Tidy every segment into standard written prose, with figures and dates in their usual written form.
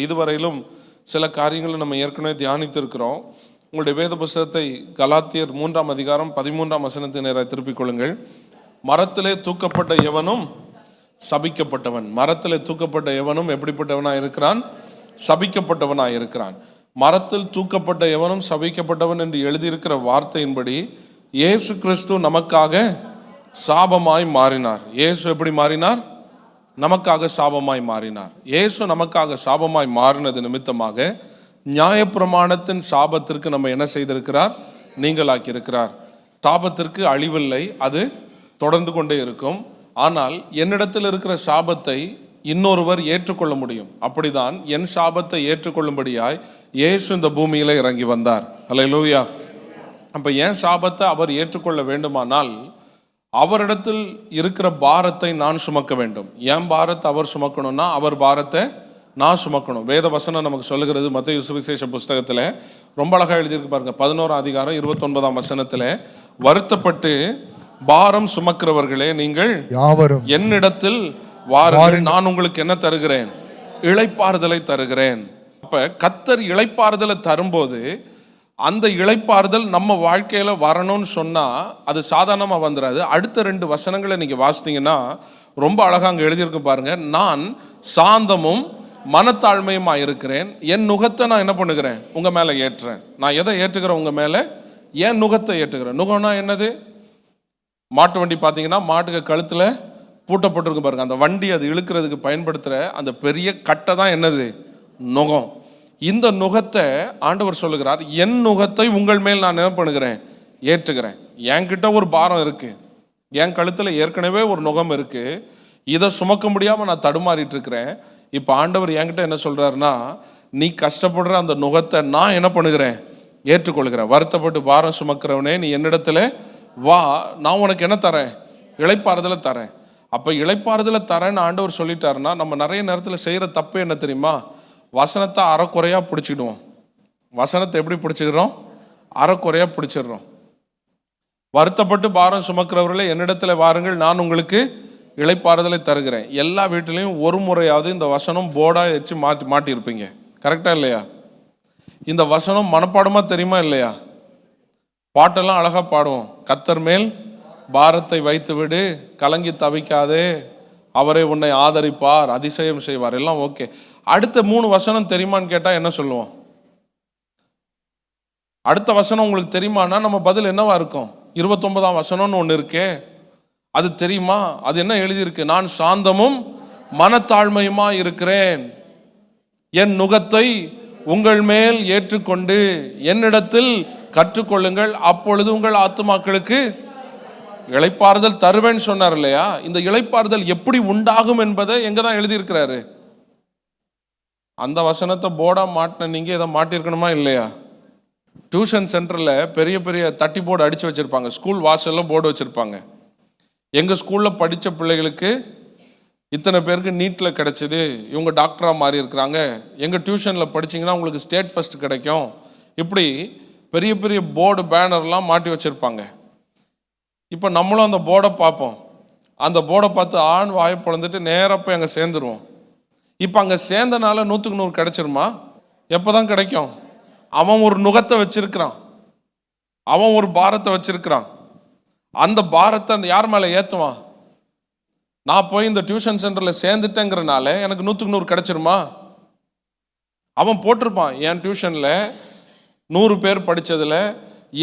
இதுவரையிலும் சில காரியங்களை நம்ம ஏற்கனவே தியானித்திருக்கிறோம். உங்களுடைய வேத புஸ்தகத்தை கலாத்தியர் 3ஆம் அதிகாரம் 13ஆம் வசனத்தை நேராக திருப்பிக் கொள்ளுங்கள். மரத்திலே தூக்கப்பட்ட எவனும் சபிக்கப்பட்டவன். மரத்திலே தூக்கப்பட்ட எவனும் எப்படிப்பட்டவனாக இருக்கிறான்? சபிக்கப்பட்டவனாக இருக்கிறான். மரத்தில் தூக்கப்பட்ட எவனும் சபிக்கப்பட்டவன் என்று எழுதியிருக்கிற வார்த்தையின்படி இயேசு கிறிஸ்து நமக்காக சாபமாய் மாறினார். இயேசு எப்படி மாறினார்? நமக்காக சாபமாய் மாறினார். இயேசு நமக்காக சாபமாய் மாறினது நிமித்தமாக நியாயப்பிரமாணத்தின் சாபத்திற்கு நம்ம என்ன செய்திருக்கிறார்? நீங்களாக்கி இருக்கிறார். சாபத்திற்கு அழிவில்லை, அது தொடர்ந்து கொண்டே இருக்கும். ஆனால் என்னிடத்தில் இருக்கிற சாபத்தை இன்னொருவர் ஏற்றுக்கொள்ள முடியும். அப்படிதான் என் சாபத்தை ஏற்றுக்கொள்ளும்படியாய் இயேசு இந்த பூமியில இறங்கி வந்தார். அல்லேலூயா. அப்ப என் சாபத்தை அவர் ஏற்றுக்கொள்ள வேண்டுமானால் அவரிடத்தில் இருக்கிற பாரத்தை நான் சுமக்க வேண்டும். என் பாரத்தை அவர் சுமக்கணும்னா அவர் பாரத்தை நான் சுமக்கணும். வேத வசனம் நமக்கு சொல்லுகிறது. மத்தேயு சுவிசேஷ புஸ்தகத்தில் ரொம்ப அழகாக எழுதியிருக்கு பாருங்க. 11ஆம் அதிகாரம் 29ஆம் வசனத்தில், வருத்தப்பட்டு பாரம் சுமக்கிறவர்களே நீங்கள் யாவரும் என்னிடத்தில் வாருங்கள், நான் உங்களுக்கு என்ன தருகிறேன்? இளைப்பாறுதலை தருகிறேன். அப்ப கர்த்தர் இளைப்பாறுதலை தரும்போது அந்த இளைப்பாறுதல் நம்ம வாழ்க்கையில வரணும்னு சொன்னா அது சாதாரணமா வந்துடாது. அடுத்த 2 வசனங்களை நீங்க வாசித்தீங்கன்னா ரொம்ப அழகா அங்க எழுதியிருக்கு பாருங்க. நான் சாந்தமும் மனத்தாழ்மையுமா இருக்கிறேன், என் நுகத்தை நான் என்ன பண்ணுகிறேன்? உங்க மேல ஏற்றுறேன். நான் எதை ஏற்றுக்கிறேன்? உங்க மேல என் நுகத்தை ஏற்றுக்கிறேன். நுகம்னா என்னது? மாட்டு வண்டி பார்த்தீங்கன்னா மாட்டுக்கு கழுத்துல பூட்டப்பட்டிருக்கு பாருங்க. அந்த வண்டி அது இழுக்கிறதுக்கு பயன்படுத்துகிற அந்த பெரிய கட்டை தான் என்னது? நுகம். இந்த நுகத்தை ஆண்டவர் சொல்லுகிறார், என் நுகத்தை உங்கள் மேல் நான் என்ன பண்ணுகிறேன்? ஏற்றுகிறேன். என்கிட்ட ஒரு பாரம் இருக்கு, என் கழுத்தில் ஏற்கனவே ஒரு நுகம் இருக்கு, இதை சுமக்க முடியாமல் நான் தடுமாறிட்டு இருக்கிறேன். இப்போ ஆண்டவர் என்கிட்ட என்ன சொல்றாருன்னா, நீ கஷ்டப்படுற அந்த நுகத்தை நான் என்ன பண்ணுகிறேன்? ஏற்றுக்கொள்கிறேன். வருத்தப்பட்டு பாரம் சுமக்கிறவனே, நீ என்னிடத்துல வா, நான் உனக்கு என்ன தரேன்? இளைப்பாறுதலை தரேன். அப்போ இளைப்பாறுதலை தரேன்னு ஆண்டவர் சொல்லிட்டாருன்னா நம்ம நிறைய நேரத்தில் செய்கிற தப்பு என்ன தெரியுமா? வசனத்தை அறக்குறையாக பிடிச்சிடுவோம். வசனத்தை எப்படி பிடிச்சிக்கிறோம்? அறக்குறையாக பிடிச்சிடுறோம். வருத்தப்பட்டு பாரம் சுமக்கிறவர்களே என்னிடத்துல வாருங்கள், நான் உங்களுக்கு இளைப்பாறுதலை தருகிறேன். எல்லா வீட்டிலையும் ஒரு முறையாவது இந்த வசனம் போர்டாக வச்சு மாட்டியிருப்பீங்க. கரெக்டாக இல்லையா? இந்த வசனம் மனப்பாடமாக தெரியுமா இல்லையா? பாட்டெல்லாம் அழகாக பாடுவோம். கர்த்தர் மேல் பாரத்தை வைத்து விடு, கலங்கி தவிக்காதே, அவரே உன்னை ஆதரிப்பார், அதிசயம் செய்வார், எல்லாம் ஓகே. அடுத்த 3 வசனம் தெரியுமான்னு கேட்டால் என்ன சொல்லுவோம்? அடுத்த வசனம் உங்களுக்கு தெரியுமானா நம்ம பதில் என்னவா இருக்கும்? 29ஆம் வசனம்னு ஒன்று இருக்கே, அது தெரியுமா? அது என்ன எழுதியிருக்கு? நான் சாந்தமும் மனத்தாழ்மையுமா இருக்கிறேன், என் நுகத்தை உங்கள் மேல் ஏற்றுக்கொண்டு என்னிடத்தில் கற்றுக்கொள்ளுங்கள், அப்பொழுது உங்கள் ஆத்துமாக்களுக்கு இளைப்பாறுதல் தருவேன்னு சொன்னார் இல்லையா? இந்த இளைப்பாறுதல் எப்படி உண்டாகும் என்பதை எங்க தான் எழுதியிருக்கிறாரு? அந்த வசனத்தை போர்டா மாட்டின நீங்க இதை மாட்டிருக்கணுமா இல்லையா? டியூஷன் சென்டர்ல பெரிய பெரிய தட்டி போர்டு அடிச்சு வச்சிருப்பாங்க, ஸ்கூல் வாசல்ல போர்டு வச்சிருப்பாங்க. எங்க ஸ்கூல்ல படிச்ச பிள்ளைகளுக்கு இத்தனை பேருக்கு நீட்ல கிடைச்சது, இவங்க டாக்டரா மாறி இருக்கிறாங்க, எங்க டியூஷன்ல படிச்சீங்கன்னா உங்களுக்கு ஸ்டேட் ஃபர்ஸ்ட் கிடைக்கும், இப்படி பெரிய பெரிய போர்டு பேனர்லாம் மாட்டி வச்சிருப்பாங்க. இப்போ நம்மளும் அந்த போர்டை பார்ப்போம். அந்த போர்டை பார்த்து ஆண் வாயை பிளந்துட்டு நேராக போய் அங்கே சேர்ந்துருவோம். இப்போ அங்கே சேர்ந்தனால 100க்கு 100 கிடைச்சிருமா? எப்போ தான் கிடைக்கும்? அவன் ஒரு நுகத்தை வச்சிருக்கிறான், அவன் ஒரு பாரத்தை வச்சிருக்கிறான். அந்த பாரத்தை அந்த யார் மேலே ஏற்றுவான்? நான் போய் இந்த டியூஷன் சென்டரில் சேர்ந்துட்டேங்கிறனால எனக்கு 100க்கு 100 கிடைச்சிருமா? அவன் போட்டிருப்பான், என் டியூஷனில் 100 பேர் படித்ததில்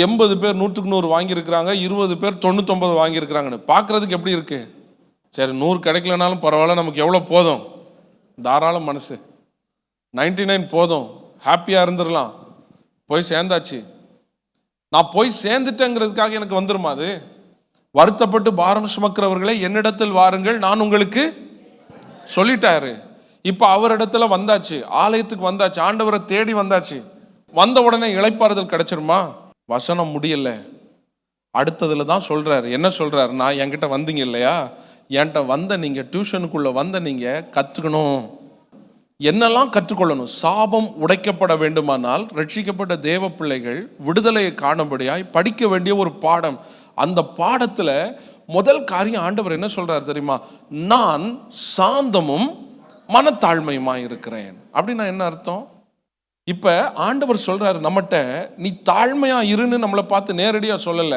80 பேர் 100க்கு 100 வாங்கியிருக்கிறாங்க, 20 பேர் 99 வாங்கியிருக்கிறாங்கன்னு. பார்க்குறதுக்கு எப்படி இருக்கு? சரி, 100 கிடைக்கலனாலும் பரவாயில்ல, நமக்கு எவ்வளோ போதும்? தாராள மனசு, 99 போதும், ஹாப்பியாக இருந்துடலாம். போய் சேர்ந்தாச்சு, நான் போய் சேர்ந்துட்டேங்கிறதுக்காக எனக்கு வந்துருமா அது? வருத்தப்பட்டு பாரம் சுமக்கிறவர்களே என்னிடத்தில் வாருங்கள், நான் உங்களுக்கு சொல்லிட்டாரு. இப்போ அவரிடத்துல வந்தாச்சு, ஆலயத்துக்கு வந்தாச்சு, ஆண்டவரை தேடி வந்தாச்சு. வந்த உடனே இளைப்பாறுதல் கிடைச்சிருமா? வசனம் முடியல, அடுத்ததுல தான் சொல்றாரு. என்ன சொல்றாருன்னா, என்கிட்ட வந்தீங்க இல்லையா, என்கிட்ட வந்த நீங்க, டியூஷனுக்குள்ள வந்த நீங்க கத்துக்கணும். என்னெல்லாம் கற்றுக்கொள்ளணும்? சாபம் உடைக்கப்பட வேண்டுமானால் ரட்சிக்கப்பட்ட தேவ பிள்ளைகள் விடுதலையை காணும்படியாய் படிக்க வேண்டிய ஒரு பாடம். அந்த பாடத்துல முதல் காரியம் ஆண்டவர் என்ன சொல்றாரு தெரியுமா? நான் சாந்தமும் மனத்தாழ்மையுமா இருக்கிறேன். அப்படின்னா என்ன அர்த்தம்? இப்ப ஆண்டவர் சொல்றாரு நம்மகிட்ட, நீ தாழ்மையா இருன்னு நம்மளை பார்த்து நேரடியா சொல்லல,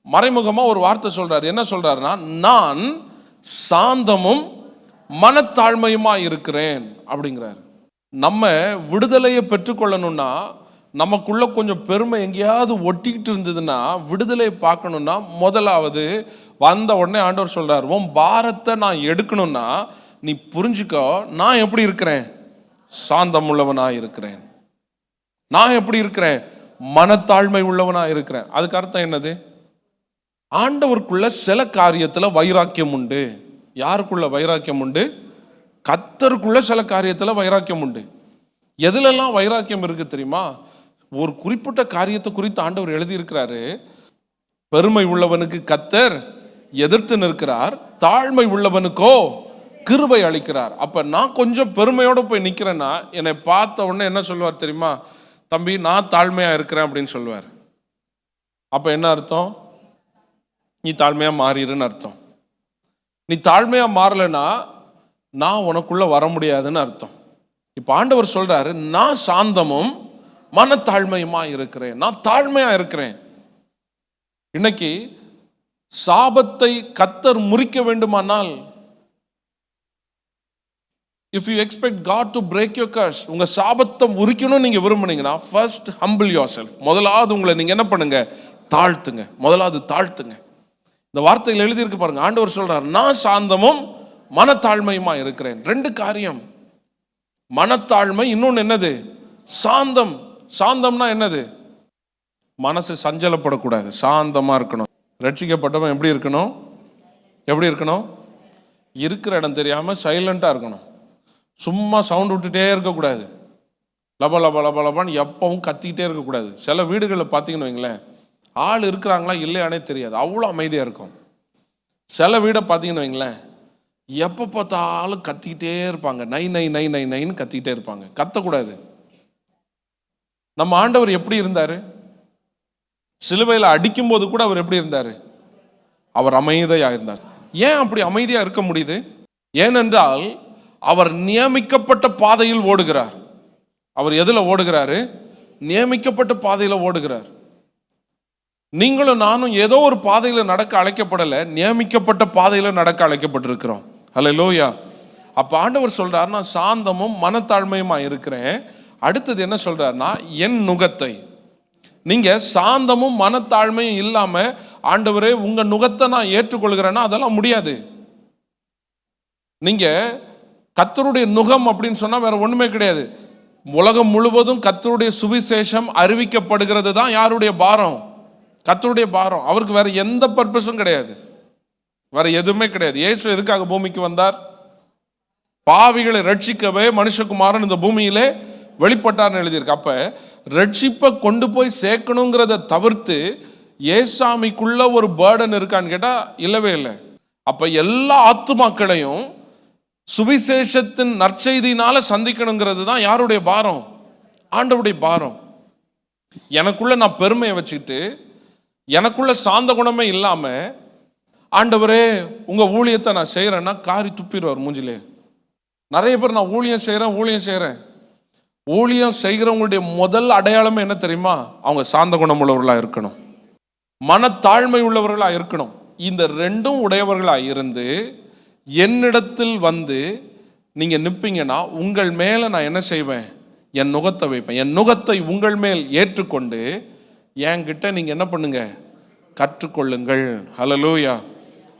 மறைமுகமா ஒரு வார்த்தை சொல்றாரு. என்ன சொல்றாருன்னா, நான் சாந்தமும் மனத்தாழ்மையுமா இருக்கிறேன் அப்படிங்கிறார். நம்ம விடுதலையை பெற்றுக்கொள்ளணும்னா, நமக்குள்ள கொஞ்சம் பெருமை எங்கேயாவது ஒட்டிக்கிட்டு இருந்ததுன்னா, விடுதலையை பார்க்கணும்னா, முதலாவது வந்த உடனே ஆண்டவர் சொல்றார், உன் பாரத்தை நான் எடுக்கணும்னா நீ புரிஞ்சுக்கோ, நான் எப்படி இருக்கிறேன்? சாந்தம் உள்ளவனா இருக்கிறேன். நான் எப்படி இருக்கிறேன்? மனத்தாழ்மை உள்ளவனா இருக்கிறேன். அதுக்கு அர்த்தம் என்னது? ஆண்டவருக்குள்ள சில காரியத்துல வைராக்கியம் உண்டு. யாருக்குள்ள வைராக்கியம் உண்டு? கர்த்தருக்குள்ள சில காரியத்துல வைராக்கியம் உண்டு. எதுலெல்லாம் வைராக்கியம் இருக்கு தெரியுமா? ஒரு குறிப்பிட்ட காரியத்தை குறித்து ஆண்டவர் எழுதியிருக்கிறாரு. பெருமை உள்ளவனுக்கு கர்த்தர் எதிர்த்து நிற்கிறார், தாழ்மை உள்ளவனுக்கோ கிருபை அளிக்கிறார். அப்ப நான் கொஞ்சம் பெருமையோட போய் நிக்கிறேன்னா, என்னை பார்த்த உடனே என்ன சொல்லுவார் தெரியுமா? தம்பி, நான் தாழ்மையா இருக்கிறேன் அப்படின்னு சொல்லுவார். அப்ப என்ன அர்த்தம்? நீ தாழ்மையா மாறிடுன்னு அர்த்தம். நீ தாழ்மையா மாறலைன்னா நான் உனக்குள்ள வர முடியாதுன்னு அர்த்தம். இப்ப ஆண்டவர் சொல்றாரு, நான் சாந்தமும் மனத்தாழ்மையுமா இருக்கிறேன், நான் தாழ்மையா இருக்கிறேன். இன்னைக்கு சாபத்தை கர்த்தர் முறிக்க வேண்டுமானால், if you expect God to break your curse, உங்க சாபத்தை முறிக்கணும் நீங்க விரும்புனீங்கன்னா, first humble yourself. முதலாவது உங்களை நீங்க என்ன பண்ணுங்க? தாழ்த்துங்க. முதலாவது தாழ்த்துங்க. இந்த வார்த்தையில் எழுதியிருக்கு பாருங்க. ஆண்டவர் சொல்றார், நான் சாந்தமும் மனத்தாழ்மையுமா இருக்கிறேன். ரெண்டு காரியம், மனத்தாழ்மை, இன்னொன்னு என்னது? சாந்தம். சாந்தம்னா என்னது? மனசு சஞ்சலப்படக்கூடாது, சாந்தமா இருக்கணும். ரட்சிக்கப்பட்டவன் எப்படி இருக்கணும்? எப்படி இருக்கணும்? இருக்கிற இடம் தெரியாம சைலண்டா இருக்கணும். சும்மா சவுண்ட் விட்டுட்டே இருக்கக்கூடாது. லப லப லப லபான்னு எப்பவும் கத்திக்கிட்டே இருக்கக்கூடாது. சில வீடுகளில் பார்த்தீங்கன்னு வைங்களேன், ஆள் இருக்கிறாங்களா இல்லையானே தெரியாது, அவ்வளோ அமைதியாக இருக்கும். சில வீடை பார்த்தீங்கன்னு வைங்களேன், எப்போ பார்த்தாலும் கத்திக்கிட்டே இருப்பாங்க, நை நை நை நை நைன்னு கத்திக்கிட்டே இருப்பாங்க. கத்தக்கூடாது. நம்ம ஆண்டவர் எப்படி இருந்தார்? சிலுவையில் அடிக்கும்போது கூட அவர் எப்படி இருந்தார்? அவர் அமைதியாக இருந்தார். ஏன் அப்படி அமைதியாக இருக்க முடியுது? ஏனென்றால் அவர் நியமிக்கப்பட்ட பாதையில் ஓடுகிறார். அவர் எதுல ஓடுகிறாரு? நியமிக்கப்பட்ட பாதையில ஓடுகிறார். நீங்களும் நானும் ஏதோ ஒரு பாதையில நடக்க அழைக்கப்படல, நியமிக்கப்பட்ட பாதையில நடக்க அழைக்கப்பட்டிருக்கிறோம். ஹல்லேலூயா. அப்ப ஆண்டவர் சொல்றார், நான் சாந்தமும் மனத்தாழ்மையுமா இருக்கிறேன். அடுத்தது என்ன சொல்றாருன்னா, என் நுகத்தை, நீங்க சாந்தமும் மனத்தாழ்மையும் இல்லாம ஆண்டவரே உங்க நுகத்தை நான் ஏற்றுக்கொள்கிறேன்னா அதெல்லாம் முடியாது. நீங்க கர்த்தருடைய நுகம் அப்படின்னு சொன்னா வேற ஒண்ணுமே கிடையாது. உலகம் முழுவதும் கர்த்தருடைய சுவிசேஷம் அறிவிக்கப்படுகிறது தான் யாருடைய பாரம்? கர்த்தருடைய பாரம். அவருக்கு வேற எந்த பர்பஸும் கிடையாது, வேற எதுவுமே கிடையாது. இயேசு எதுக்காக பூமிக்கு வந்தார்? பாவிகளை ரட்சிக்கவே மனுஷகுமாரன் இந்த பூமியிலே வெளிப்பட்டார்னு எழுதியிருக்கு. அப்ப ரட்சிப்பை கொண்டு போய் சேர்க்கணுங்கிறத தவிர்த்து ஏசாமிக்குள்ள ஒரு பேர்டன் இருக்கான்னு கேட்டா இல்லவே இல்லை. அப்ப எல்லா ஆத்துமாக்களையும் சுவிசேஷத்தின் நற்செய்தினால சந்திக்கணுங்கிறது தான் யாருடைய பாரம்? ஆண்டவருடைய பாரம். எனக்குள்ள நான் பெருமையை வச்சுக்கிட்டு, எனக்குள்ள சாந்த குணமே இல்லாம ஆண்டவரே உங்க ஊழியத்தை நான் செய்யறேன்னா காரி துப்பிடுவார் மூஞ்சிலே. நிறைய பேர் நான் ஊழியம் செய்யறேன். ஊழியம் செய்கிறவங்களுடைய முதல் அடையாளமே என்ன தெரியுமா? அவங்க சாந்த குணம் உள்ளவர்களா இருக்கணும், மனத்தாழ்மை உள்ளவர்களா இருக்கணும். இந்த ரெண்டும் உடையவர்களா இருந்து என்னிடத்தில் வந்து நீங்க நிற்பீங்கன்னா, உங்கள் மேல நான் என்ன செய்வேன்? என் நுகத்தை வைப்பேன். என் நுகத்தை உங்கள் மேல் ஏற்றுக்கொண்டு என்கிட்ட நீங்க என்ன பண்ணுங்க? கற்றுக்கொள்ளுங்கள். ஹல்லேலூயா.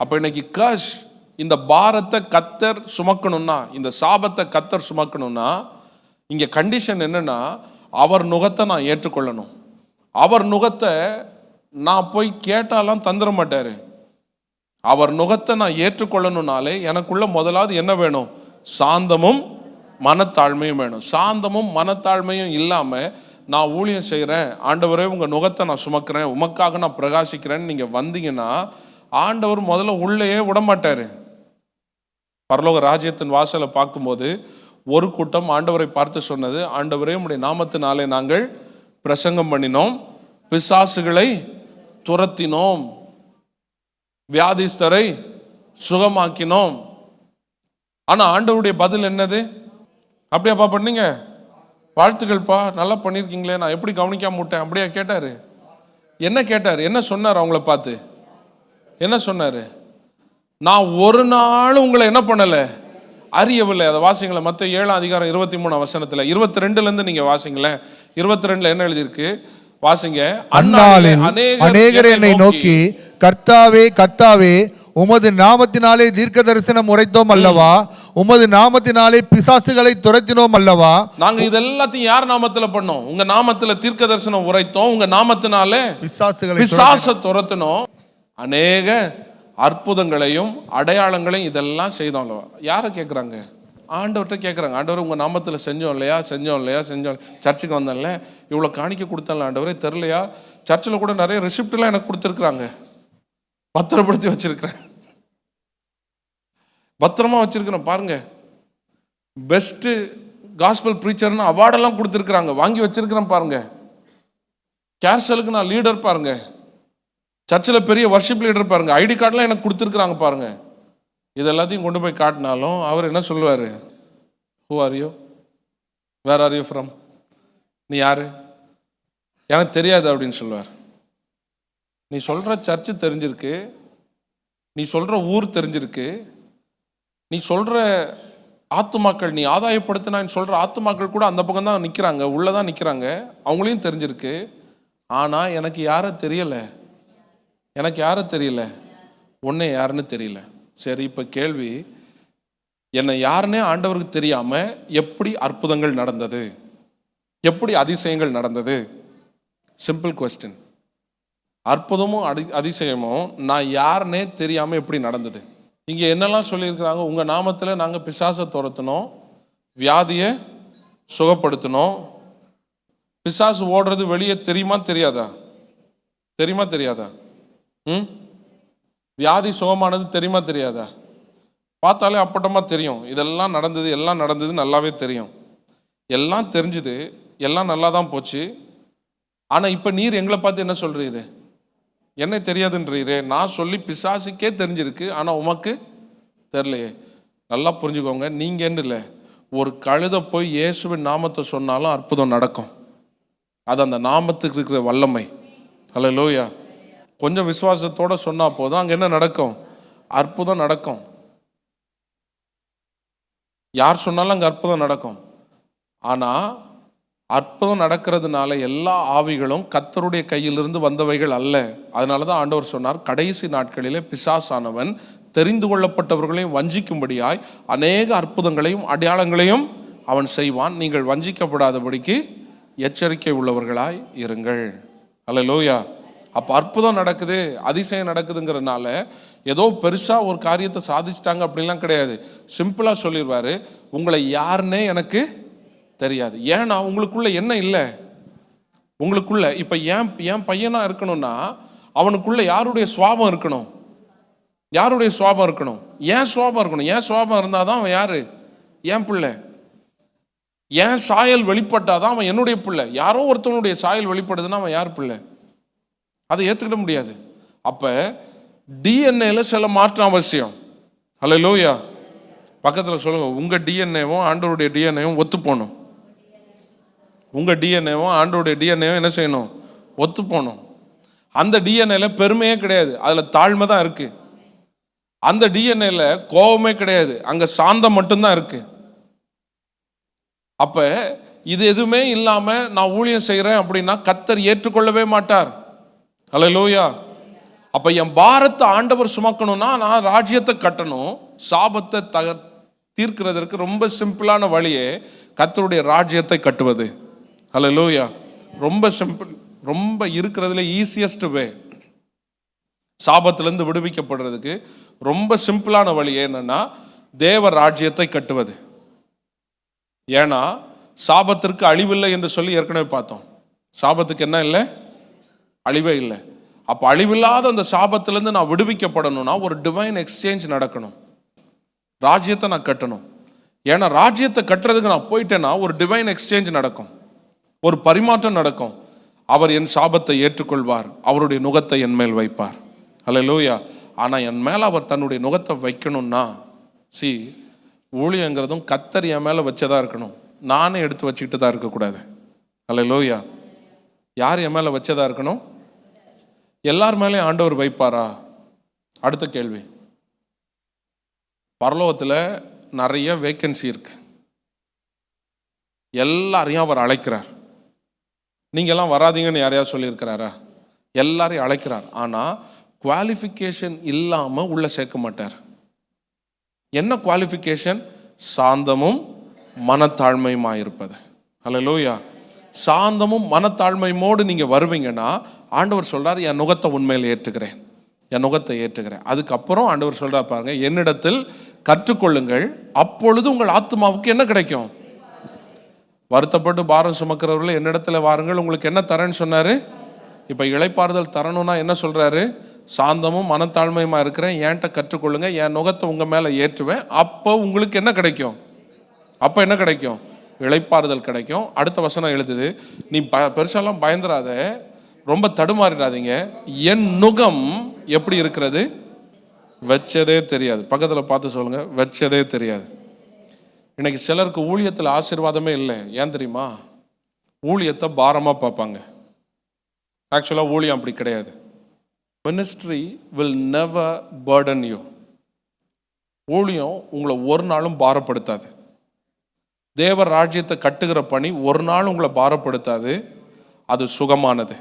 அப்ப இன்னைக்கு கர்ஸ், இந்த பாரத்தை கர்த்தர் சுமக்கணும்னா, இந்த சாபத்தை கர்த்தர் சுமக்கணும்னா, இங்க கண்டிஷன் என்னன்னா, அவர் நுகத்தை நான் ஏற்றுக்கொள்ளணும். அவர் நுகத்தை நான் போய் கேட்டாலாம் தந்துட மாட்டாரு. அவர் நுகத்தை நான் ஏற்றுக்கொள்ளணும்னாலே எனக்குள்ள முதலாவது என்ன வேணும்? சாந்தமும் மனத்தாழ்மையும் வேணும். சாந்தமும் மனத்தாழ்மையும் இல்லாம நான் ஊழியம் செய்கிறேன், ஆண்டவரே உங்க நுகத்தை நான் சுமக்கிறேன், உமக்காக நான் பிரகாசிக்கிறேன்னு நீங்க வந்தீங்கன்னா, ஆண்டவர் முதல்ல உள்ளேயே விடமாட்டாரு. பரலோக ராஜ்யத்தின் வாசலை பார்க்கும்போது ஒரு கூட்டம் ஆண்டவரை பார்த்து சொன்னது, ஆண்டவரே உம்முடைய நாமத்தினாலே நாங்கள் பிரசங்கம் பண்ணினோம், பிசாசுகளை துரத்தினோம், வியாதிஸ்தரை சுகமாக்கினோம். ஆனா ஆண்டவருடைய பதில் என்னது? அப்படியாப்பா பண்ணீங்க, வாழ்த்துக்கள்ப்பா, நல்லா பண்ணியிருக்கீங்களே, நான் எப்படி கவனிக்காம விட்டேன், அப்படியா கேட்டாரு? என்ன கேட்டார்? என்ன சொன்னார்? அவங்கள பார்த்து என்ன சொன்னாரு? நான் ஒரு நாள் உங்களை என்ன பண்ணல, அறியவில்லை. அதை வாசிங்களேன், மத்தேயு 7:23 22 நீங்க வாசிங்களேன். 22 என்ன எழுதியிருக்கு வாசிங்க. அந்நாளில் அநேகர் என்னை நோக்கி, கர்த்தாவே கர்த்தாவே, உமது நாமத்தினாலே தீர்க்க தரிசனம் உரைத்தோம் அல்லவா, உமது நாமத்தினாலே பிசாசுகளை துரத்தினோம் அல்லவா. நாங்க இதெல்லாத்தையும் யார் நாமத்துல பண்ணோம்? உங்க நாமத்துல தீர்க்க தரிசனம் உரைத்தோம், உங்க நாமத்தினாலே பிசாசை துரத்தினோம், அநேக அற்புதங்களையும் அடையாளங்களையும் இதெல்லாம் செய்தோம் அல்லவா. யாரை கேட்குறாங்க? ஆண்டவர்கிட்ட கேட்குறாங்க. ஆண்டவர் உங்கள் நாமத்தில் செஞ்சோம் இல்லையா, செஞ்சோம் இல்லையா, செஞ்சோம். சர்ச்சுக்கு வந்தேன்ல, இவ்வளோ காணிக்க கொடுத்தேன்ல ஆண்டவரே, தெரிலையா? சர்ச்சில் கூட நிறைய ரிசிப்ட்லாம் எனக்கு கொடுத்துருக்குறாங்க, பத்திரப்படுத்தி வச்சிருக்கிறேன், பத்திரமா வச்சிருக்கிறேன் பாருங்க. பெஸ்ட்டு காஸ்பல் ப்ரீச்சர்னு அவார்டெல்லாம் கொடுத்துருக்குறாங்க, வாங்கி வச்சிருக்கிறேன் பாருங்க. கேர்சலுக்கு நான் லீடர் பாருங்க, சர்ச்சில் பெரிய வர்ஷிப் லீடர் பாருங்க, ஐடி கார்டெலாம் எனக்கு கொடுத்துருக்குறாங்க பாருங்க. இது எல்லாத்தையும் கொண்டு போய் காட்டினாலும் அவர் என்ன சொல்லுவார்? Who are you, where are you from, நீ யாரு, எனக்கு தெரியாது அப்படின்னு சொல்லுவார். நீ சொல்கிற சர்ச்சு தெரிஞ்சிருக்கு, நீ சொல்கிற ஊர் தெரிஞ்சிருக்கு, நீ சொல்கிற ஆத்துமாக்கள், நீ ஆதாயப்படுத்தினான்னு சொல்கிற ஆத்துமாக்கள் கூட அந்த பக்கம் தான் நிற்கிறாங்க, உள்ளே தான் நிற்கிறாங்க, அவங்களையும் தெரிஞ்சிருக்கு. ஆனால் எனக்கு யாரை தெரியலை, எனக்கு யாரை தெரியல, உன்னை யாருன்னு தெரியல. சரி, இப்போ கேள்வி, என்னை யாருன்னே ஆண்டவருக்கு தெரியாமல் எப்படி அற்புதங்கள் நடந்தது, எப்படி அதிசயங்கள் நடந்தது? Simple question. அற்புதமும் அதிசயமும் நான் யாருன்னே தெரியாமல் எப்படி நடந்தது? இங்கே என்னெல்லாம் சொல்லியிருக்கிறாங்க? உங்கள் நாமத்தில் நாங்கள் பிசாசை துரத்தினோம், வியாதியை சுகப்படுத்தினோம். பிசாசு ஓடுறது வெளியே தெரியுமா தெரியாதா? தெரியுமா தெரியாதா? வியாதி சுகமானது தெரியுமா தெரியாதா? பார்த்தாலே அப்பட்டமாக தெரியும். இதெல்லாம் நடந்தது, எல்லாம் நடந்தது நல்லாவே தெரியும். எல்லாம் தெரிஞ்சுது, எல்லாம் நல்லா தான் போச்சு. ஆனால் இப்போ நீர் எங்களை பார்த்து என்ன சொல்கிறீரு? என்ன தெரியாதுன்றீரே. நான் சொல்லி பிசாசுக்கே தெரிஞ்சிருக்கு, ஆனால் உமக்கு தெரிலையே. நல்லா புரிஞ்சுக்கோங்க, நீங்கள் இல்லை, ஒரு கழுதை போய் இயேசுவின் நாமத்தை சொன்னாலும் அற்புதம் நடக்கும். அது அந்த நாமத்துக்கு இருக்கிற வல்லமை. ஹல்லேலூயா. கொஞ்சம் விசுவாசத்தோடு சொன்னால் போதும், அங்கே என்ன நடக்கும்? அற்புதம் நடக்கும். யார் சொன்னாலும் அங்கே அற்புதம் நடக்கும். ஆனால் அற்புதம் நடக்கிறதுனால எல்லா ஆவிகளும் கர்த்தருடைய கையிலிருந்து வந்தவைகள் அல்ல. அதனால தான் ஆண்டவர் சொன்னார், கடைசி நாட்களிலே பிசாசானவன் தெரிந்து கொள்ளப்பட்டவர்களையும் வஞ்சிக்கும்படியாய் அநேக அற்புதங்களையும் அடையாளங்களையும் அவன் செய்வான், நீங்கள் வஞ்சிக்கப்படாதபடிக்கு எச்சரிக்கை உள்ளவர்களாய் இருங்கள். அல்லேலூயா. அப்போ அற்புதம் நடக்குது, அதிசயம் நடக்குதுங்கிறதுனால ஏதோ பெருசாக ஒரு காரியத்தை சாதிச்சிட்டாங்க அப்படின்லாம் கிடையாது. சிம்பிளாக சொல்லிடுவார், உங்களை யாருன்னே எனக்கு தெரியாது. ஏன்னா உங்களுக்குள்ள என்ன இல்லை? உங்களுக்குள்ள இப்போ ஏன் பையனாக இருக்கணும்னா அவனுக்குள்ள யாருடைய சுவாபம் இருக்கணும்? யாருடைய சுவாபம் இருக்கணும்? ஏன் சுவாபம் இருக்கணும். ஏன் சுவாபம் இருந்தால் தான் அவன் யாரு? ஏன் பிள்ளை. ஏன் சாயல் வெளிப்பட்டாதான் அவன் என்னுடைய பிள்ளை. யாரோ ஒருத்தவனுடைய சாயல் வெளிப்படுதுன்னா அவன் யார் பிள்ளை? அதை ஏற்றுக்கிட முடியாது. அப்போ டிஎன்ஏல சில மாற்றம் அவசியம். ஹல்லேலூயா. பக்கத்தில் சொல்லுங்க, உங்கள் டிஎன்ஏவும் ஆண்டவருடைய டிஎன்ஏவும் ஒத்து போகணும். உங்கள் டிஎன்ஏவும் ஆண்டவருடைய டிஎன்ஏவும் என்ன செய்யணும்? ஒத்து போகணும். அந்த டிஎன்ஏல பெருமையே கிடையாது, அதில் தாழ்மை தான் இருக்குது. அந்த டிஎன்ஏல கோபமே கிடையாது, அங்கே சாந்தம் மட்டும்தான் இருக்குது. அப்போ இது எதுவுமே இல்லாமல் நான் ஊழியம் செய்கிறேன் அப்படின்னா கர்த்தர் ஏற்றுக்கொள்ளவே மாட்டார். ஹல்லேலூயா. அப்போ என் பாரத்தை ஆண்டவர் சுமக்கணும்னா நான் ராஜ்யத்தை கட்டணும். சாபத்தை தீர்க்கிறதற்கு ரொம்ப சிம்பிளான வழியே கர்த்தருடைய ராஜ்யத்தை கட்டுவது. ஹல்லேலூயா. ரொம்ப சிம்பிள், ரொம்ப இருக்கிறதுல ஈஸியஸ்ட் வே. சாபத்திலேருந்து விடுவிக்கப்படுறதுக்கு ரொம்ப சிம்பிளான வழி என்னன்னா தேவ ராஜ்யத்தை கட்டுவது. ஏன்னா சாபத்திற்கு அழிவில்லை என்று சொல்லி ஏற்கனவே பார்த்தோம். சாபத்துக்கு என்ன இல்லை? அழிவே இல்லை. அப்போ அழிவில்லாத அந்த சாபத்திலேருந்து நான் விடுவிக்கப்படணும்னா ஒரு டிவைன் எக்ஸ்சேஞ்ச் நடக்கணும். ராஜ்யத்தை நான் கட்டணும். ஏன்னா ராஜ்யத்தை கட்டுறதுக்கு நான் போயிட்டேன்னா ஒரு டிவைன் எக்ஸ்சேஞ்ச் நடக்கும், ஒரு பரிமாற்றம் நடக்கும். அவர் என் சாபத்தை ஏற்றுக்கொள்வார், அவருடைய நுகத்தை என் மேல் வைப்பார். ஹல்லேலூயா. ஆனால் என் மேலே அவர் தன்னுடைய நுகத்தை வைக்கணும்னா ஊழியங்கிறதும் கர்த்தர் என் மேலே வச்சதா இருக்கணும், நானே எடுத்து வச்சுக்கிட்டு தான் இருக்கக்கூடாது. அல்லேலூயா. யார் என் மேலே வச்சதா இருக்கணும்? எல்லார் மேலேயும் ஆண்டவர் வைப்பாரா? அடுத்த கேள்வி. பரலோகத்தில் நிறைய வேக்கன்சி இருக்கு, எல்லாரையும் அவர் அழைக்கிறார். நீங்கள்லாம் வராதீங்கன்னு யாரையாவது சொல்லியிருக்கிறாரா? எல்லாரையும் அழைக்கிறார். ஆனால் குவாலிஃபிகேஷன் இல்லாமல் உள்ள சேர்க்க மாட்டார். என்ன குவாலிஃபிகேஷன்? சாந்தமும் மனத்தாழ்மையுமா இருப்பது. அல்லேலூயா. சாந்தமும் மனத்தாழ்மையோடு நீங்கள் வருவீங்கன்னா ஆண்டவர் சொல்கிறார், என் நுகத்தை உண்மையில் ஏற்றுக்கிறேன், என் நுகத்தை ஏற்றுக்கிறேன். அதுக்கப்புறம் ஆண்டவர் சொல்கிறார் பாருங்க, என்னிடத்தில் கற்றுக்கொள்ளுங்கள், அப்பொழுது உங்கள் ஆத்மாவுக்கு என்ன கிடைக்கும்? வருத்தப்பட்டு பாரம் சுமக்கிறவர்கள் என்னிடத்துல வாருங்கள், உங்களுக்கு என்ன தரேன்னு சொன்னார்? இப்போ இளைப்பாறுதல் தரணும்னா என்ன சொல்கிறாரு? சாந்தமும் மனத்தாழ்மையுமா இருக்கிறேன், என்கிட்ட கற்றுக்கொள்ளுங்க, என் நுகத்தை உங்கள் மேலே ஏற்றுவேன், அப்போ உங்களுக்கு என்ன கிடைக்கும்? அப்போ என்ன கிடைக்கும்? இளைப்பாறுதல் கிடைக்கும். அடுத்த வசனம் எழுதுது, நீ பெருசாலாம் பயந்துராத, ரொம்ப தடுமாறிடாதீங்க, என் நுகம் எப்படி இருக்கிறது? வச்சதே தெரியாது. பக்கத்தில் பார்த்து சொல்லுங்க, வச்சதே தெரியாது. இன்னைக்கு சிலருக்கு ஊழியத்தில் ஆசீர்வாதமே இல்லை. ஏன் தெரியுமா? ஊழியத்தை பாரமாக பார்ப்பாங்க. ஆக்சுவலாக ஊழியம் அப்படி கிடையாது. Ministry will never burden you. ஊழியம் உங்களை ஒரு நாளும் பாரப்படுத்தாது. தேவ ராஜ்யத்தை கட்டுகிற பணி ஒரு நாள் உங்களை பாரப்படுத்தாது. அது சுகமானது,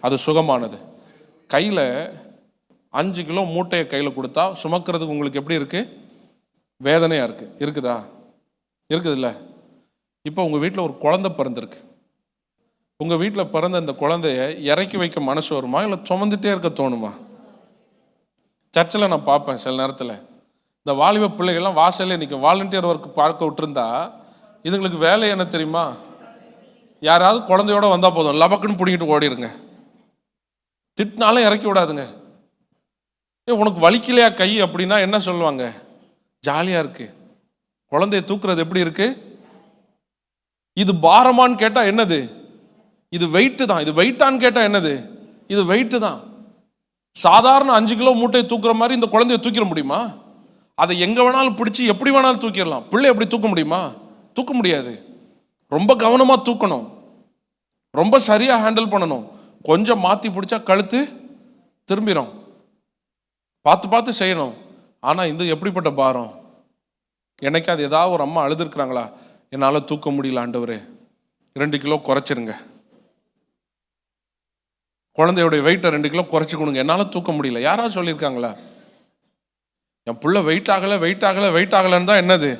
அது சுகமானது. கையில் 5 கிலோ மூட்டையை கையில் கொடுத்தா சுமக்கிறதுக்கு உங்களுக்கு எப்படி இருக்குது? வேதனையாக இருக்குது. இருக்குதா? இருக்குது இல்லை? இப்போ உங்கள் வீட்டில் ஒரு குழந்தை பிறந்திருக்கு. உங்கள் வீட்டில் பிறந்த இந்த குழந்தைய இறக்கி வைக்க மனசு வருமா, இல்லை சுமந்துட்டே இருக்க தோணுமா? சர்ச்சில் நான் பார்ப்பேன் சில நேரத்தில் இந்த வாலிப பிள்ளைகள்லாம் வாசலே நிற்கும். வாலண்டியர் ஒர்க் பார்க்க விட்டுருந்தா இதுங்களுக்கு வேலை என்ன தெரியுமா? யாராவது குழந்தையோட வந்தால் போதும், லபக்குன்னு பிடிங்கிட்டு ஓடிடுங்க. திட்டினாலும் இறக்கி விடாதுங்க. உனக்கு வலிக்கலையா கை அப்படின்னா என்ன சொல்லுவாங்க? ஜாலியாக இருக்கு. குழந்தைய தூக்குறது எப்படி இருக்கு? இது பாரமான்னு கேட்டால் என்னது? இது வெயிட்டு தான். இது வெயிட்டான்னு கேட்டால் என்னது? இது வெயிட்டு தான். சாதாரண 5 கிலோ மூட்டையை தூக்குற மாதிரி இந்த குழந்தைய தூக்கிட முடியுமா? அதை எங்கே வேணாலும் பிடிச்சி எப்படி வேணாலும் தூக்கிடலாம். பிள்ளை எப்படி தூக்க முடியுமா? தூக்க முடியாது. ரொம்ப கவனமாக தூக்கணும், ரொம்ப சரியாக ஹேண்டில் பண்ணணும். கொஞ்சம் மாற்றி பிடிச்சா கழுத்து திரும்பிடும். பார்த்து பார்த்து செய்யணும். ஆனால் இது எப்படிப்பட்ட பாரம்? என்னைக்கு அது ஏதாவது ஒரு அம்மா அழுதுருக்குறாங்களா, என்னால் தூக்க முடியல ஆண்டவரே 2 கிலோ குறைச்சிருங்க, குழந்தையுடைய வெயிட்டை 2 கிலோ குறைச்சி கொடுங்க, என்னால் தூக்க முடியல? யாராவது சொல்லியிருக்காங்களா? என் பிள்ளை வெயிட் ஆகலை வெயிட் ஆகலை வெயிட் ஆகலைன்னு தான் என்னது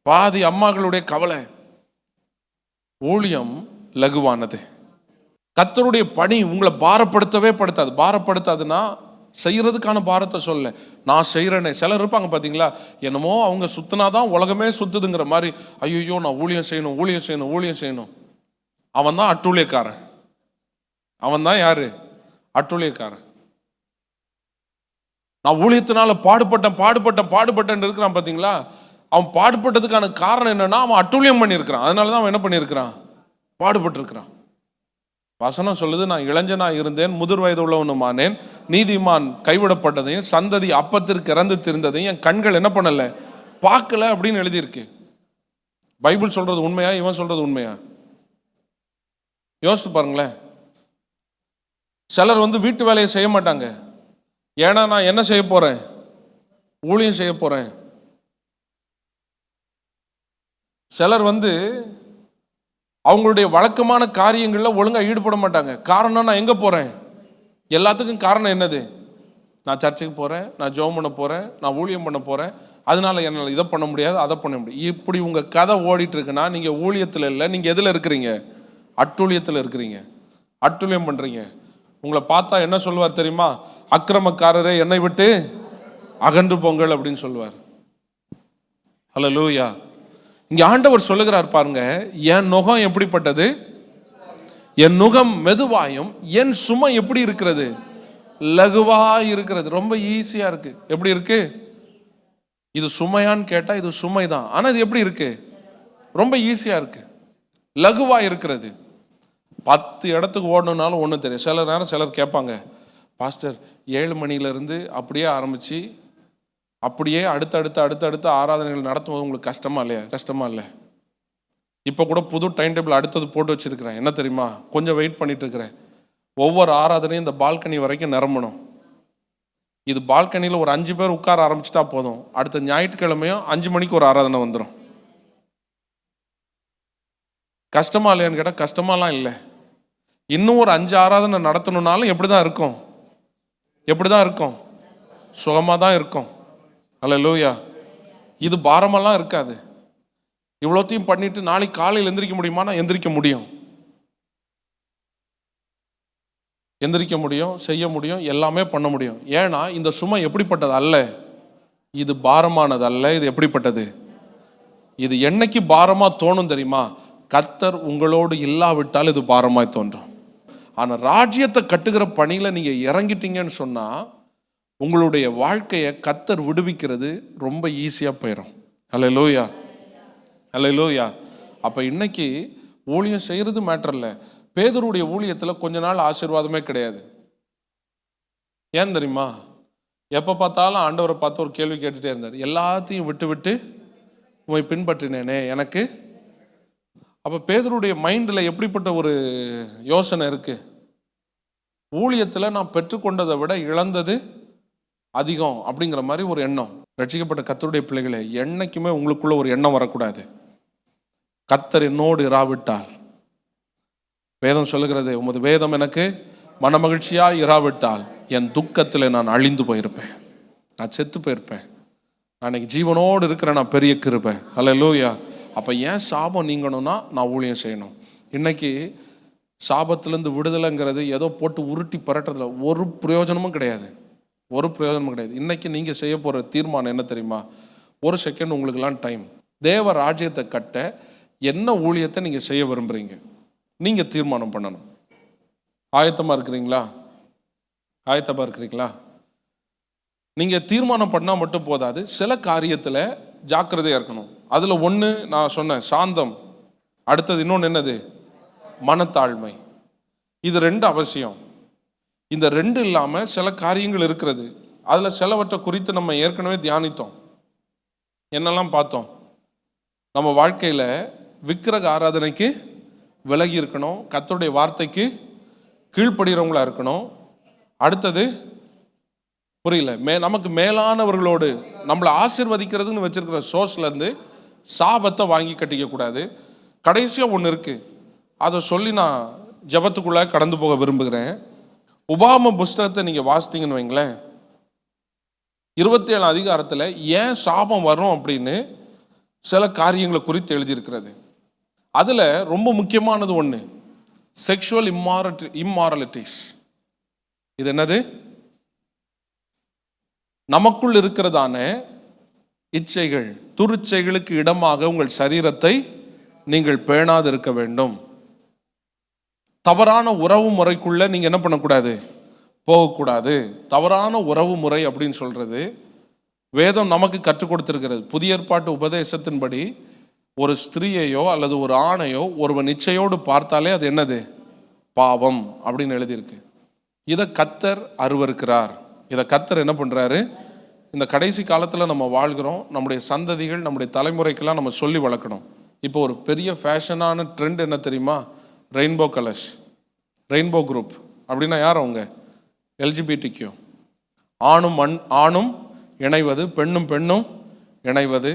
பாதி அம்மாக்களுடைய கவலை. ஊழியம் லகுவானது. கர்த்தருடைய பணி உங்களை பாரப்படுத்தவே படுத்தாது. பாரப்படுத்தாதுன்னா செய்யறதுக்கான பாரத்தை சொல்ல, நான் செய்கிறேனே. சிலர் இருப்பாங்க பார்த்தீங்களா, என்னமோ அவங்க சுத்தினாதான் உலகமே சுத்துதுங்கிற மாதிரி, ஐயோ நான் ஊழியம் செய்யணும் ஊழியம் செய்யணும் ஊழியம் செய்யணும். அவன் தான் அட்டூழியக்காரன். அவன் தான் யாரு? அட்டூழியக்காரன். நான் ஊழியத்தினால பாடுபட்டேன் பாடுபட்டேன் பாடுபட்டேன்னு இருக்கிறான் பார்த்தீங்களா, அவன் பாடுபட்டதுக்கான காரணம் என்னன்னா அவன் அட்டூழியம் பண்ணியிருக்கிறான். அதனால தான் அவன் என்ன பண்ணியிருக்கிறான்? பாடுபட்டு இருக்கிறான். வசனம் சொல்லுது, நான் இளைஞனா இருந்தேன், முதிர் வயது உள்ளவனுமானேன், நீதிமான் கைவிடப்பட்டதையும் சந்ததி அப்பத்திற்கு இறந்து திருந்ததையும் என் கண்கள் என்ன பண்ணல, பார்க்கல அப்படின்னு எழுதியிருக்கு. பைபிள் சொல்றது உண்மையா, இவன் சொல்றது உண்மையா? யோசித்து பாருங்களேன். சிலர் வீட்டு வேலையை செய்ய மாட்டாங்க. ஏன்னா நான் என்ன செய்ய போறேன்? ஊழியம் செய்ய போறேன். சிலர் அவங்களுடைய வழக்கமான காரியங்களில் ஒழுங்காக ஈடுபட மாட்டாங்க. காரணம், நான் எங்கே போகிறேன்? எல்லாத்துக்கும் காரணம் என்னது? நான் சர்ச்சுக்கு போகிறேன், நான் ஜெபம் பண்ண போகிறேன், நான் ஊழியம் பண்ண போகிறேன், அதனால என்னால் இதை பண்ண முடியாது அதை பண்ண முடியும். இப்படி உங்கள் கதை ஓடிட்டு இருக்குன்னா நீங்கள் ஊழியத்தில் இல்லை, நீங்கள் எதில் இருக்கிறீங்க? அட்டூழியத்தில் இருக்கிறீங்க, அட்டூழியம் பண்ணுறீங்க. உங்களை பார்த்தா என்ன சொல்லுவார் தெரியுமா? அக்கிரமக்காரரே என்னை விட்டு அகன்று போங்கள் அப்படின்னு சொல்லுவார். ஹல்லேலூயா. இங்க ஆண்டவர் சொல்லுகிறார் பாருங்க, என் நுகம் எப்படிப்பட்டது? என் நுகம் மெதுவாயும் என் சுமை எப்படி இருக்கிறது? லகுவா இருக்கிறது. ரொம்ப ஈஸியா இருக்கு. எப்படி இருக்கு? இது சுமையான்னு கேட்டா இது சுமைதான். ஆனா இது எப்படி இருக்கு? ரொம்ப ஈஸியா இருக்கு, லகுவா இருக்கிறது. 10 இடத்துக்கு ஓடணும்னாலும் ஒன்றும் தெரியும். சில நேரம் சிலர் கேட்பாங்க, பாஸ்டர் 7 மணிலேருந்து அப்படியே ஆரம்பித்து அப்படியே அடுத்தடுத்த ஆராதனைகள் நடத்தும்போது உங்களுக்கு கஷ்டமா இல்லையா? கஷ்டமா இல்லை? இப்போ கூட புது டைம் டேபிள் அடுத்தது போட்டு வச்சிருக்கிறேன். என்ன தெரியுமா? கொஞ்சம் வெயிட் பண்ணிட்டு இருக்கிறேன். ஒவ்வொரு ஆராதனையும் இந்த பால்கனி வரைக்கும் நிரம்பணும். இது பால்கனியில் ஒரு 5 பேர் உட்கார ஆரம்பிச்சிட்டா போதும். அடுத்த ஞாயிற்றுக்கிழமையும் 5 மணிக்கு ஒரு ஆராதனை வந்துடும். கஷ்டமா இல்லையான்னு கேட்டால் கஷ்டமாலாம் இல்லை. இன்னும் ஒரு 5 ஆராதனை நடத்தணும்னாலும் எப்படி தான் இருக்கும்? எப்படி தான் இருக்கும்? சுகமாக தான் இருக்கும். அல்லேலூயா. இது பாரமெல்லாம் இருக்காது. இவ்வளோத்தையும் பண்ணிட்டு நாளைக்கு காலையில் எந்திரிக்க முடியுமானா எந்திரிக்க முடியும். எந்திரிக்க முடியும், செய்ய முடியும், எல்லாமே பண்ண முடியும். ஏன்னா இந்த சுமை எப்படிப்பட்டது அல்ல, இது பாரமானது அல்ல. இது எப்படிப்பட்டது? இது என்னைக்கு பாரமா தோணும் தெரியுமா? கர்த்தர் உங்களோடு இல்லாவிட்டால் இது பாரமாய் தோன்றும். ஆனால் ராஜ்யத்தை கட்டுகிற பணியில் நீங்கள் இறங்கிட்டீங்கன்னு சொன்னால் உங்களுடைய வாழ்க்கையை கர்த்தர் விடுவிக்கிறது ரொம்ப ஈஸியாக போயிடும். அல்லேலூயா, அல்லேலூயா. அப்போ இன்னைக்கு ஊழியம் செய்கிறது மேட்டர் இல்லை. பேதுருடைய ஊழியத்தில் கொஞ்ச நாள் ஆசீர்வாதமே கிடையாது. ஏன் தெரியுமா? எப்போ பார்த்தாலும் ஆண்டவரை பார்த்து ஒரு கேள்வி கேட்டுகிட்டே இருந்தார். எல்லாத்தையும் விட்டு விட்டு உம்மை பின்பற்றினேனே எனக்கு. அப்போ பேதுருடைய மைண்டில் எப்படிப்பட்ட ஒரு யோசனை இருக்குது? ஊழியத்தில் நான் பெற்றுக்கொண்டதை விட இழந்தது அதிகம் அப்படிங்கிற மாதிரி ஒரு எண்ணம். ரட்சிக்கப்பட்ட கர்த்தருடைய பிள்ளைகளே, என்னைக்குமே உங்களுக்குள்ள ஒரு எண்ணம் வரக்கூடாது, கர்த்தர் என்னோடு இராவிட்டால். வேதம் சொல்லுகிறது, உமது வேதம் எனக்கு மனமகிழ்ச்சியாக இராவிட்டால் என் துக்கத்தில் நான் அழிந்து போயிருப்பேன், நான் செத்து போயிருப்பேன். நான் இன்னைக்கு ஜீவனோடு இருக்கிறேன், நான் பெரிய கிருபை. அல்லேலூயா. அப்போ ஏன் சாபம் நீங்கணும்னா நான் ஊழியம் செய்யணும். இன்னைக்கு சாபத்திலேருந்து விடுதலைங்கிறது ஏதோ போட்டு உருட்டி பரட்டுறதுல ஒரு பிரயோஜனமும் கிடையாது. ஒரு பிரயோஜனமும் கிடையாது. இன்னைக்கு நீங்கள் செய்ய போகிற தீர்மானம் என்ன தெரியுமா? ஒரு செகண்ட் உங்களுக்கெல்லாம் டைம். தேவ ராஜ்யத்தை கட்ட என்ன ஊழியத்தை நீங்கள் செய்ய விரும்புகிறீங்க நீங்கள் தீர்மானம் பண்ணணும். ஆயத்தமாக இருக்கிறீங்களா? ஆயத்தமாக இருக்கிறீங்களா? நீங்கள் தீர்மானம் பண்ணால் மட்டும் போதாது, சில காரியத்தில் ஜாக்கிரதையாக இருக்கணும். அதில் ஒன்று நான் சொன்னேன், சாந்தம். அடுத்தது இன்னொன்று என்னது? மனத்தாழ்மை. இது 2 அவசியம். இந்த 2 இல்லாமல் சில காரியங்கள் இருக்கிறது. அதில் சிலவற்றை குறித்து நம்ம ஏற்கனவே தியானித்தோம். என்னெல்லாம் பார்த்தோம்? நம்ம வாழ்க்கையில் விக்கிரக ஆராதனைக்கு விலகி இருக்கணும், கர்த்தருடைய வார்த்தைக்கு கீழ்ப்படுகிறவங்களா இருக்கணும். அடுத்தது புரியல, நமக்கு மேலானவர்களோடு நம்மளை ஆசீர்வதிக்கிறதுன்னு வச்சிருக்கிற சோர்ஸ்லேருந்து சாபத்தை வாங்கி கட்டிக்க கூடாது. கடைசியாக ஒன்று இருக்குது, அதை சொல்லி நான் ஜபத்துக்குள்ளே கடந்து போக விரும்புகிறேன். உபாகம புஸ்தகத்தை நீங்கள் வாசித்தீங்கன்னு வைங்களேன், 27 அதிகாரத்தில் ஏன் சாபம் வரும் அப்படின்னு சில காரியங்களை குறித்து எழுதியிருக்கிறது. அதில் ரொம்ப முக்கியமானது ஒன்று, செக்ஷுவல் இம்மாரலிட்டிஸ். இது என்னது? நமக்குள் இருக்கிறதான இச்சைகள், துருச்சைகளுக்கு இடமாக உங்கள் சரீரத்தை நீங்கள் பேணாது இருக்க வேண்டும். தவறான உறவு முறைக்குள்ள நீங்க என்ன பண்ணக்கூடாது? போகக்கூடாது. தவறான உறவு முறை அப்படின்னு சொல்றது வேதம் நமக்கு கற்றுக் கொடுத்திருக்கிறது. புதிய ஏற்பாட்டு உபதேசத்தின்படி ஒரு ஸ்திரீயையோ அல்லது ஒரு ஆணையோ ஒருவன் இச்சையோடு பார்த்தாலே அது என்னது? பாவம் அப்படின்னு எழுதியிருக்கு. இதை கர்த்தர் அருவருக்கிறார். இதை கர்த்தர் என்ன பண்றாரு? இந்த கடைசி காலத்தில் நம்ம வாழ்கிறோம், நம்முடைய சந்ததிகள், நம்முடைய தலைமுறைக்கெல்லாம் நம்ம சொல்லி வளர்க்கணும். இப்போ ஒரு பெரிய ஃபேஷனான ட்ரெண்ட் என்ன தெரியுமா? Rainbow colours, rainbow group. அப்படின்னா யார் அவங்க? எல்ஜிபிடிக்யூ. ஆணும் இணைவது, பெண்ணும் இணைவது.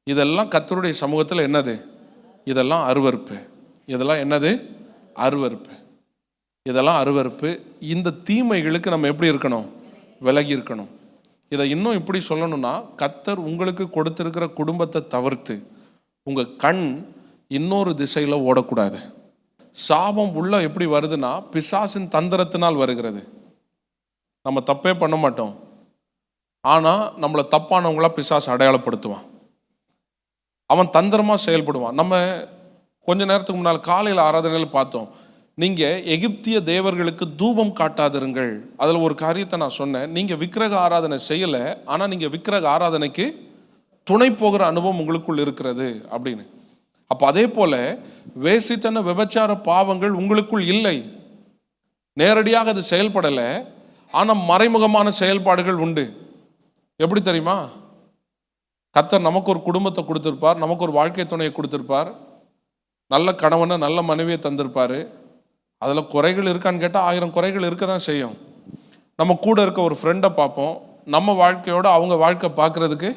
இதெல்லாம் கர்த்தருடைய சமூகத்தில் என்னது? இதெல்லாம் அருவருப்பு. இதெல்லாம் என்னது? அருவருப்பு. இதெல்லாம் அருவருப்பு. இந்த தீமைகளுக்கு நம்ம எப்படி இருக்கணும்? விலகி இருக்கணும். இதை இன்னும் இப்படி சொல்லணும்னா, கர்த்தர் உங்களுக்கு கொடுத்திருக்கிற குடும்பத்தை தவிர்த்து உங்கள் கண் இன்னொரு திசையில் ஓடக்கூடாது. சாபம் உள்ள எப்படி வருதுன்னா, பிசாசின் தந்திரத்தினால் வருகிறது. நம்ம தப்பே பண்ண மாட்டோம், ஆனால் நம்மளை தப்பானவங்களா பிசாசு அடையாளப்படுத்துவான். அவன் தந்திரமாக செயல்படுவான். நம்ம கொஞ்ச நேரத்துக்கு முன்னால் காலையில் ஆராதனையில் பார்த்தோம், நீங்கள் எகிப்திய தேவர்களுக்கு தூபம் காட்டாதிருங்கள். அதில் ஒரு காரியத்தை நான் சொன்னேன், நீங்கள் விக்கிரக ஆராதனை செய்யலை, ஆனால் நீங்கள் விக்கிரக ஆராதனைக்கு துணை போகிற அனுபவம் உங்களுக்குள் இருக்கிறது அப்படின்னு. அப்போ அதே போல் வேசித்தன விபச்சார பாவங்கள் உங்களுக்குள் இல்லை, நேரடியாக அது செயல்படலை, ஆனால் மறைமுகமான செயல்பாடுகள் உண்டு. எப்படி தெரியுமா? கர்த்தர் நமக்கு ஒரு குடும்பத்தை கொடுத்துருப்பார், நமக்கு ஒரு வாழ்க்கை துணையை கொடுத்துருப்பார், நல்ல கணவனை நல்ல மனைவியை தந்திருப்பார். அதில் குறைகள் இருக்கான்னு கேட்டால் 1000 குறைகள் இருக்க தான் செய்யும். நம்ம கூட இருக்க ஒரு ஃப்ரெண்டை பார்ப்போம், நம்ம வாழ்க்கையோட அவங்க வாழ்க்கை பார்க்குறதுக்கு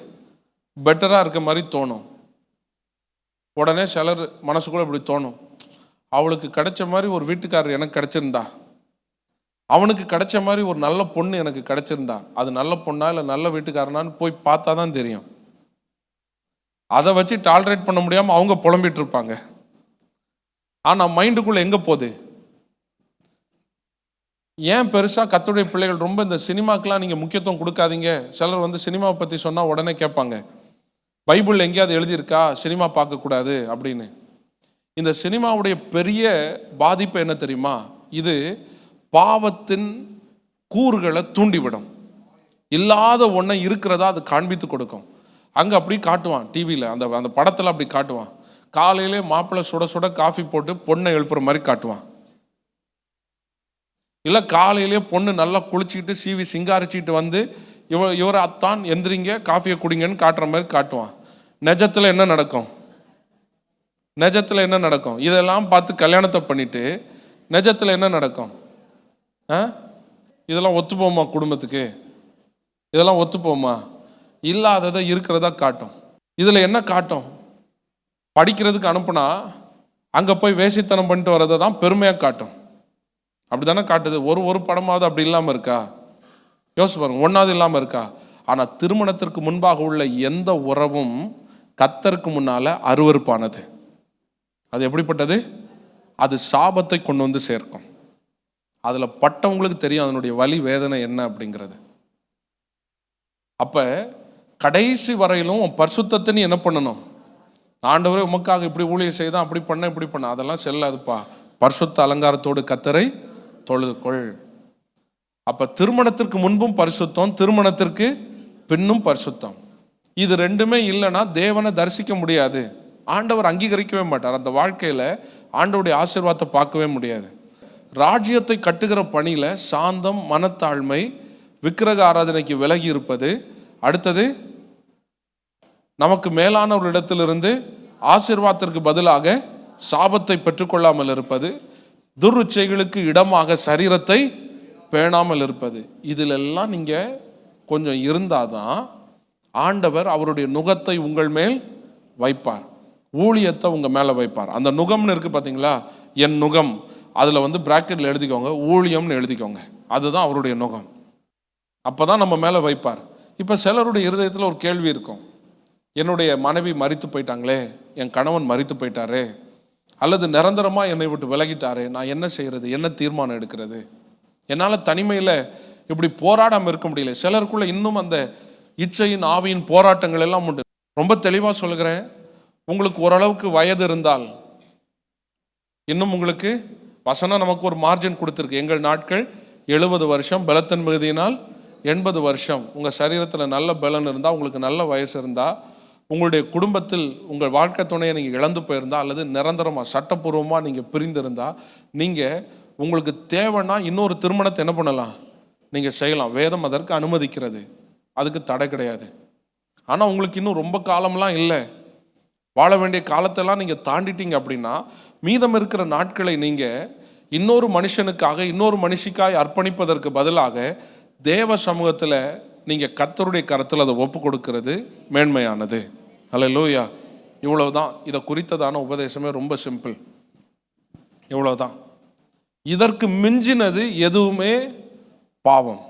பெட்டராக இருக்க மாதிரி தோணும். உடனே சிலர் மனசுக்குள்ளே இப்படி தோணும், அவளுக்கு கிடைச்ச மாதிரி ஒரு வீட்டுக்காரர் எனக்கு கிடைச்சிருந்தா, அவனுக்கு கிடைச்ச மாதிரி ஒரு நல்ல பொண்ணு எனக்கு கிடைச்சிருந்தா, அது நல்ல பொண்ணா இல்லை நல்ல வீட்டுக்காரனான்னு போய் பார்த்தா தான் தெரியும். அதை வச்சு டாலரேட் பண்ண முடியாமல் அவங்க புலம்பிட்டு இருப்பாங்க. ஆனால் மைண்டுக்குள்ளே எங்கே போகுது? ஏன் பெருசாக கர்த்தருடைய பிள்ளைகள் ரொம்ப இந்த சினிமாக்கெலாம் நீங்கள் முக்கியத்துவம் கொடுக்காதீங்க? சிலர் வந்து சினிமாவை பற்றி சொன்னால் உடனே கேட்பாங்க, பைபிளில் எங்கேயாவது எழுதியிருக்கா சினிமா பார்க்கக்கூடாது அப்படின்னு. இந்த சினிமாவுடைய பெரிய பாதிப்பு என்ன தெரியுமா? இது பாவத்தின் கூறுகளை தூண்டிவிடும். இல்லாத ஒன்றை இருக்கிறதா அது காண்பித்து கொடுக்கும். அங்கே அப்படி காட்டுவான் டிவியில், அந்த படத்தில் அப்படி காட்டுவான். காலையிலே மாப்பிள்ளை சுட சுட காஃபி போட்டு பொண்ணை எழுப்புற மாதிரி காட்டுவான். இல்லை காலையிலே பொண்ணு நல்லா குளிச்சுக்கிட்டு சீவி சிங்காரிச்சிட்டு வந்து இவரை அத்தான் எந்திரிங்க காஃபியை குடிங்கன்னு காட்டுற மாதிரி காட்டுவான். நிஜத்தில் என்ன நடக்கும்? நிஜத்தில் என்ன நடக்கும்? இதெல்லாம் பார்த்து கல்யாணத்தை பண்ணிட்டு நிஜத்தில் என்ன நடக்கும்? இதெல்லாம் ஒத்து போமா? குடும்பத்துக்கு இதெல்லாம் ஒத்து போமா? இல்லாததை இருக்கிறதா காட்டும். இதில் என்ன காட்டும்? படிக்கிறதுக்கு அனுப்புனா அங்கே போய் வேசித்தனம் பண்ணிட்டு வர்றதை தான் பெருமையாக காட்டும். அப்படி தானே காட்டுது. ஒரு படமாவது அப்படி இல்லாமல் இருக்கா? யோசிச்சு பாருங்க, ஒன்றாவது இல்லாமல் இருக்கா? ஆனால் திருமணத்திற்கு முன்பாக உள்ள எந்த உறவும் கர்த்தருக்கு முன்னால் அருவருப்பானது. அது எப்படிப்பட்டது? அது சாபத்தை கொண்டு வந்து சேர்க்கும். அதில் பட்டவங்களுக்கு தெரியும் அதனுடைய வலி வேதனை என்ன அப்படிங்கிறது. அப்போ கடைசி வரையிலும் பரிசுத்தத்தை நீ என்ன பண்ணணும்? ஆண்டவரே உமக்காக இப்படி ஊழியம் செய்தான், அப்படி பண்ண இப்படி பண்ண, அதெல்லாம் செல்லாதுப்பா. பரிசுத்த அலங்காரத்தோடு கர்த்தரை தொழுதுகொள். அப்ப திருமணத்திற்கு முன்பும் பரிசுத்தம், திருமணத்திற்கு பின்னும் பரிசுத்தம். இது ரெண்டுமே இல்லைன்னா தேவனை தரிசிக்க முடியாது. ஆண்டவர் அங்கீகரிக்கவே மாட்டார். அந்த வாழ்க்கையில ஆண்டவருடைய ஆசீர்வாதத்தை பார்க்கவே முடியாது. ராஜ்யத்தை கட்டுகிற பணியில சாந்தம், மனத்தாழ்மை, விக்கிரக ஆராதனைக்கு விலகி இருப்பது, அடுத்தது நமக்கு மேலான ஒரு இடத்திலிருந்து ஆசீர்வாதத்திற்கு பதிலாக சாபத்தை பெற்றுக்கொள்ளாமல் இருப்பது, துர்ச்சைகளுக்கு இடமாக சரீரத்தை பேணாமல் இருப்பது, இதிலெல்லாம் நீங்க கொஞ்சம் இருந்தாதான் ஆண்டவர் அவருடைய நுகத்தை உங்கள் மேல் வைப்பார், ஊழியத்தை உங்க மேல வைப்பார். அந்த நுகம்னு இருக்கு பாத்தீங்களா, என் நுகம், அதுல வந்து பிராக்கெட்ல எழுதிக்கோங்க, ஊழியம்னு எழுதிக்கோங்க. அதுதான் அவருடைய நுகம். அப்பதான் நம்ம மேல வைப்பார். இப்ப சிலருடைய இருதயத்தில் ஒரு கேள்வி இருக்கும், என்னுடைய மனைவி மரித்து போயிட்டாங்களே, என் கணவன் மரித்து போயிட்டாரே, அல்லது நிரந்தரமாக என்னை விட்டு விலகிட்டாரே, நான் என்ன செய்யறது, என்ன தீர்மானம் எடுக்கிறது? என்னால் தனிமையில் இப்படி போராடாமல் இருக்க முடியல. சிலருக்குள்ள இன்னும் அந்த இச்சையின் ஆவியின் போராட்டங்கள் எல்லாம் உண்டு. ரொம்ப தெளிவாக சொல்கிறேன், உங்களுக்கு ஓரளவுக்கு வயது இருந்தால், இன்னும் உங்களுக்கு வசனம் நமக்கு ஒரு மார்ஜின் கொடுத்துருக்கு, எங்கள் நாட்கள் 70 வருஷம், பலத்தின் மிகுதியினால் 80 வருஷம். உங்கள் சரீரத்தில் நல்ல பலன் இருந்தால், உங்களுக்கு நல்ல வயசு இருந்தால், உங்களுடைய குடும்பத்தில் உங்கள் வாழ்க்கை துணையை நீங்கள் இழந்து போயிருந்தா, அல்லது நிரந்தரமாக சட்டப்பூர்வமாக நீங்கள் பிரிந்திருந்தால், நீங்கள் உங்களுக்கு தேவைன்னா இன்னொரு திருமணத்தை என்ன பண்ணலாம், நீங்கள் செய்யலாம். வேதம் அதற்கு அனுமதிக்கிறது, அதுக்கு தடை கிடையாது. ஆனால் உங்களுக்கு இன்னும் ரொம்ப காலம்லாம் இல்லை, வாழ வேண்டிய காலத்தெல்லாம் நீங்கள் தாண்டிட்டீங்க அப்படின்னா, மீதம் இருக்கிற நாட்களை நீங்கள் இன்னொரு மனுஷனுக்காக, இன்னொரு மனுஷிக்காய் அர்ப்பணிப்பதற்கு பதிலாக தேவ சமூகத்தில் நீங்கள் கர்த்தருடைய கரத்தில் அதை ஒப்பு கொடுக்கிறது மேன்மையானது. அல்லேலூயா. இவ்வளவுதான். இதை குறித்ததான உபதேசமே ரொம்ப சிம்பிள். இவ்வளவுதான். இதற்கு மிஞ்சினது எதுவுமே பாவம்.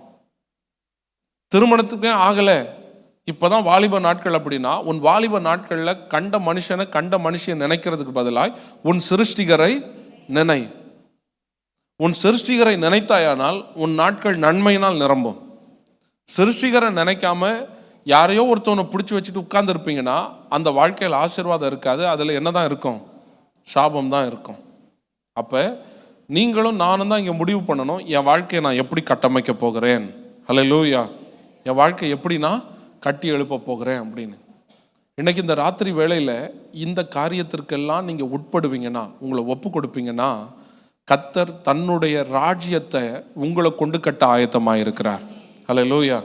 திருமணத்துக்கே ஆகலை, இப்போதான் வாலிப நாட்கள் அப்படின்னா, உன் வாலிப நாட்களில் கண்ட மனுஷனை கண்ட மனுஷனை நினைக்கிறதுக்கு பதிலாக உன் சிருஷ்டிகரை நினை. உன் சிருஷ்டிகரை நினைத்தாயானால் உன் நாட்கள் நன்மையினால் நிரம்பும். சிருஷ்டிகரை நினைக்காம யாரையோ ஒருத்தவனை பிடிச்சி வச்சுட்டு உட்கார்ந்துருப்பீங்கன்னா அந்த வாழ்க்கையில் ஆசீர்வாதம் இருக்காது, அதில் என்ன தான் இருக்கும், சாபம் தான் இருக்கும். அப்போ நீங்களும் நானும் தான் இங்கே முடிவு பண்ணணும், என் வாழ்க்கையை நான் எப்படி கட்டமைக்க போகிறேன், அல்லேலூயா, என் வாழ்க்கை எப்படி நான் கட்டி எழுப்ப போகிறேன் அப்படின்னு. இன்னைக்கு இந்த ராத்திரி வேளையில் இந்த காரியத்திற்கெல்லாம் நீங்கள் உட்படுவீங்கன்னா, உங்களை ஒப்பு கொடுப்பீங்கன்னா, கர்த்தர் தன்னுடைய ராஜ்யத்தை உங்களை கொண்டு கட்ட ஆயத்தமாக இருக்கிறார். அல்லேலூயா.